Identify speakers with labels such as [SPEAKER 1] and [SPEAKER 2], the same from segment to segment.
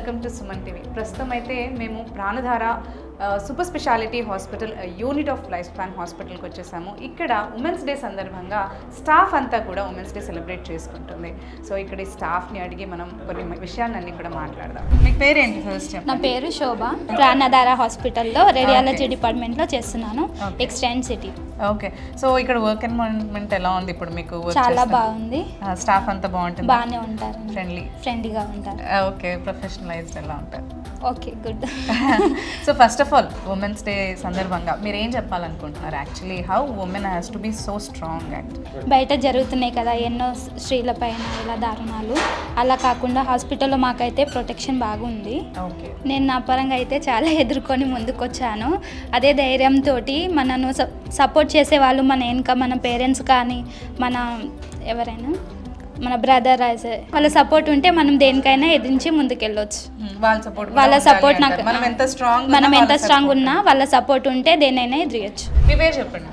[SPEAKER 1] Welcome to Suman TV. ప్రస్తుతం అయితే మేము Pranadhara super speciality hospital unit of life span హాస్పిటల్కి వచ్చేసాము. ఇక్కడ ఉమెన్స్ డే సందర్భంగా స్టాఫ్ అంతా కూడా ఉమెన్స్ డే సెలబ్రేట్ చేసుకుంటుంది. సో ఇక్కడ ఈ స్టాఫ్ని అడిగి మనం కొన్ని విషయాలన్నీ కూడా మాట్లాడదాం. మీ పేరేంటి ఫస్ట్?
[SPEAKER 2] నా పేరు శోభ. ప్రాణధార హాస్పిటల్లో రేడియాలజీ డిపార్ట్మెంట్లో చేస్తున్నాను, ఎక్స్టెండ్ సిటీ.
[SPEAKER 1] ఓకే, సో ఇక్కడ వర్క్ ఎన్వైరన్మెంట్ ఎలా ఉంది ఇప్పుడు మీకు?
[SPEAKER 2] చాలా బాగుంది.
[SPEAKER 1] స్టాఫ్ అంతా బాగుంటుంది?
[SPEAKER 2] బాగానే ఉంటారు, ఫ్రెండ్లీగా ఉంటారు.
[SPEAKER 1] ఓకే, ప్రొఫెషనలైజ్డ్ ఎలా ఉంటారు?
[SPEAKER 2] Okay, good.
[SPEAKER 1] So first of all women's day సందర్భంగా మీరు ఏం చెప్పాలనుకుంటున్నారు? Actually how women has to be so strong and
[SPEAKER 2] బయట జరుగుతున్నాయి కదా ఎన్నో స్త్రీల పైన ఇలా దారుణాలు, అలా కాకుండా హాస్పిటల్లో మాకైతే ప్రొటెక్షన్ బాగుంది.
[SPEAKER 1] ఓకే,
[SPEAKER 2] నేను నా పరంగా అయితే చాలా ఎదుర్కొని ముందుకొచ్చాను. అదే ధైర్యంతో మనను సపోర్ట్ చేసేవాళ్ళు మన వెనుక, మన పేరెంట్స్ కానీ మన ఎవరైనా మన బ్రదర్ వాళ్ళ సపోర్ట్ ఉంటే మనం దేనికైనా ఎదిరించి ముందుకెళ్ళొచ్చు. వాళ్ళ సపోర్ట్ నాకు మనం ఎంత స్ట్రాంగ్ ఉన్నా వాళ్ళ సపోర్ట్ ఉంటే దేనైనా ఎదిరియచ్చు.
[SPEAKER 1] మీ పేరు చెప్పండి.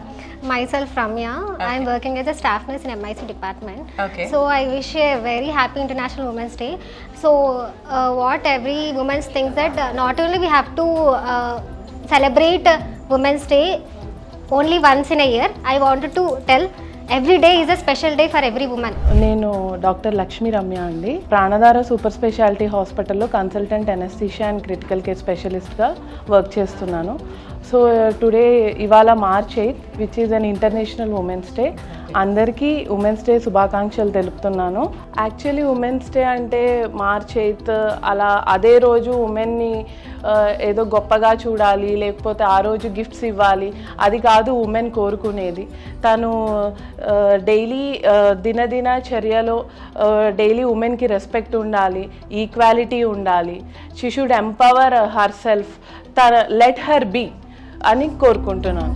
[SPEAKER 3] Myself Ramya. Okay. I am working as a staff nurse in MIC department.
[SPEAKER 1] Okay.
[SPEAKER 3] So I wish a very happy International Women's Day. So what every woman thinks that not only we have to celebrate Women's Day only once in a year. I wanted to tell every day is a special day for every woman.
[SPEAKER 4] నేను doctor Lakshmi Ramya అండి. Pranadhara super speciality హాస్పిటల్లో consultant anaesthesia and critical care స్పెషలిస్ట్గా work చేస్తున్నాను. So today ఇవాళ March 8th which is an international women's day. అందరికీ women's day శుభాకాంక్షలు తెలుపుతున్నాను. Actually women's day అంటే March 8th అలా అదే రోజు ఉమెన్ని ఏదో గొప్పగా చూడాలి, లేకపోతే ఆ రోజు గిఫ్ట్స్ ఇవ్వాలి, అది కాదు ఉమెన్ కోరుకునేది. తను డైలీ దినదిన చర్యలో డైలీ ఉమెన్కి రెస్పెక్ట్ ఉండాలి, ఈక్వాలిటీ ఉండాలి. She should empower herself, let her be అని కోరుకుంటున్నాను.